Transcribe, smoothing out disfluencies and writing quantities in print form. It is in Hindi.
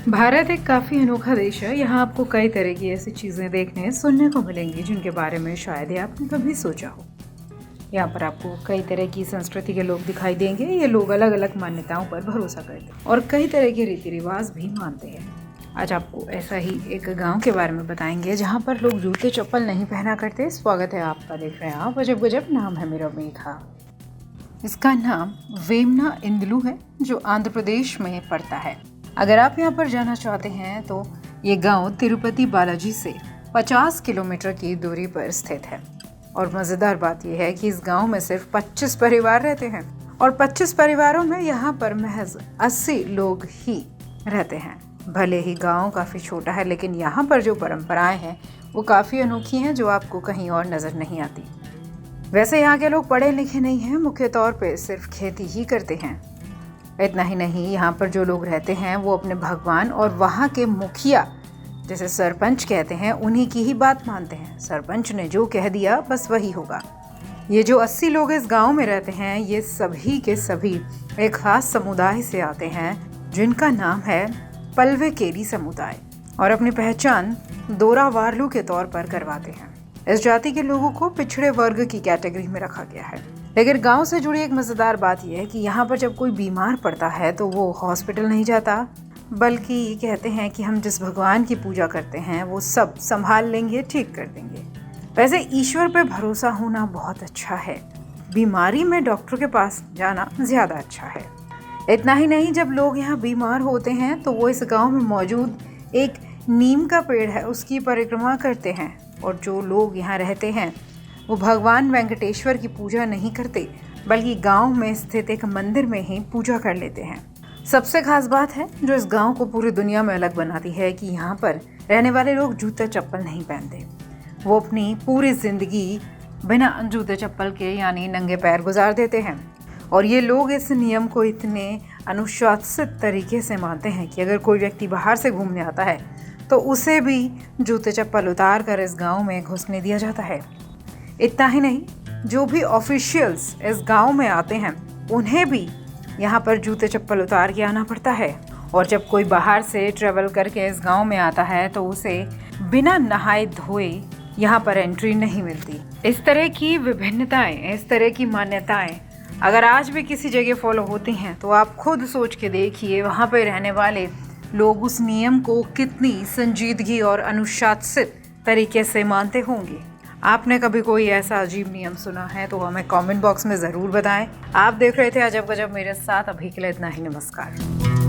भारत एक काफ़ी अनोखा देश है। यहाँ आपको कई तरह की ऐसी चीज़ें देखने सुनने को मिलेंगी जिनके बारे में शायद ही आपने कभी सोचा हो। यहाँ पर आपको कई तरह की संस्कृति के लोग दिखाई देंगे। ये लोग अलग अलग मान्यताओं पर भरोसा करते हैं और कई तरह के रीति रिवाज भी मानते हैं। आज आपको ऐसा ही एक गांव के बारे में बताएंगे जहाँ पर लोग जूते चप्पल नहीं पहना करते। स्वागत है आपका, देख रहे हैं आप अजब गजब। नाम है मेरा मेघा। इसका नाम वेमना इंदलू है जो आंध्र प्रदेश में पड़ता है। अगर आप यहाँ पर जाना चाहते हैं तो ये गांव तिरुपति बालाजी से 50 किलोमीटर की दूरी पर स्थित है। और मज़ेदार बात यह है कि इस गांव में सिर्फ 25 परिवार रहते हैं और 25 परिवारों में यहाँ पर महज 80 लोग ही रहते हैं। भले ही गांव काफ़ी छोटा है लेकिन यहाँ पर जो परंपराएं हैं वो काफ़ी अनोखी हैं जो आपको कहीं और नज़र नहीं आती। वैसे यहाँ के लोग पढ़े लिखे नहीं हैं, मुख्य तौर पे सिर्फ खेती ही करते हैं। इतना ही नहीं, यहाँ पर जो लोग रहते हैं वो अपने भगवान और वहाँ के मुखिया जैसे सरपंच कहते हैं उन्हीं की ही बात मानते हैं। सरपंच ने जो कह दिया बस वही होगा। ये जो 80 लोग इस गांव में रहते हैं ये सभी के सभी एक खास समुदाय से आते हैं जिनका नाम है पल्वे केरी समुदाय और अपनी पहचान दोरा वार्लू के तौर पर करवाते हैं। इस जाति के लोगों को पिछड़े वर्ग की कैटेगरी में रखा गया है। लेकिन गांव से जुड़ी एक मज़ेदार बात यह है कि यहाँ पर जब कोई बीमार पड़ता है तो वो हॉस्पिटल नहीं जाता, बल्कि ये कहते हैं कि हम जिस भगवान की पूजा करते हैं वो सब संभाल लेंगे, ठीक कर देंगे। वैसे ईश्वर पे भरोसा होना बहुत अच्छा है, बीमारी में डॉक्टर के पास जाना ज़्यादा अच्छा है। इतना ही नहीं, जब लोग यहाँ बीमार होते हैं तो वो इस गाँव में मौजूद एक नीम का पेड़ है उसकी परिक्रमा करते हैं। और जो लोग यहाँ रहते हैं वो भगवान वेंकटेश्वर की पूजा नहीं करते बल्कि गांव में स्थित एक मंदिर में ही पूजा कर लेते हैं। सबसे खास बात है जो इस गांव को पूरी दुनिया में अलग बनाती है कि यहाँ पर रहने वाले लोग जूते चप्पल नहीं पहनते। वो अपनी पूरी जिंदगी बिना जूते चप्पल के यानी नंगे पैर गुजार देते हैं। और ये लोग इस नियम को इतने अनुशासित तरीके से मानते हैं कि अगर कोई व्यक्ति बाहर से घूमने आता है तो उसे भी जूते चप्पल उतार कर इस गांव में घुसने दिया जाता है। इतना ही नहीं, जो भी ऑफिशियल्स इस गांव में आते हैं उन्हें भी यहाँ पर जूते चप्पल उतार के आना पड़ता है। और जब कोई बाहर से ट्रैवल करके इस गांव में आता है तो उसे बिना नहाए धोए यहाँ पर एंट्री नहीं मिलती। इस तरह की विभिन्नताएं, इस तरह की मान्यताएं अगर आज भी किसी जगह फॉलो होती हैं तो आप खुद सोच के देखिए वहाँ पर रहने वाले लोग उस नियम को कितनी संजीदगी और अनुशासित तरीके से मानते होंगे। आपने कभी कोई ऐसा अजीब नियम सुना है तो हमें कमेंट बॉक्स में ज़रूर बताएं। आप देख रहे थे अजब गजब मेरे साथ। अभी के लिए इतना ही, नमस्कार।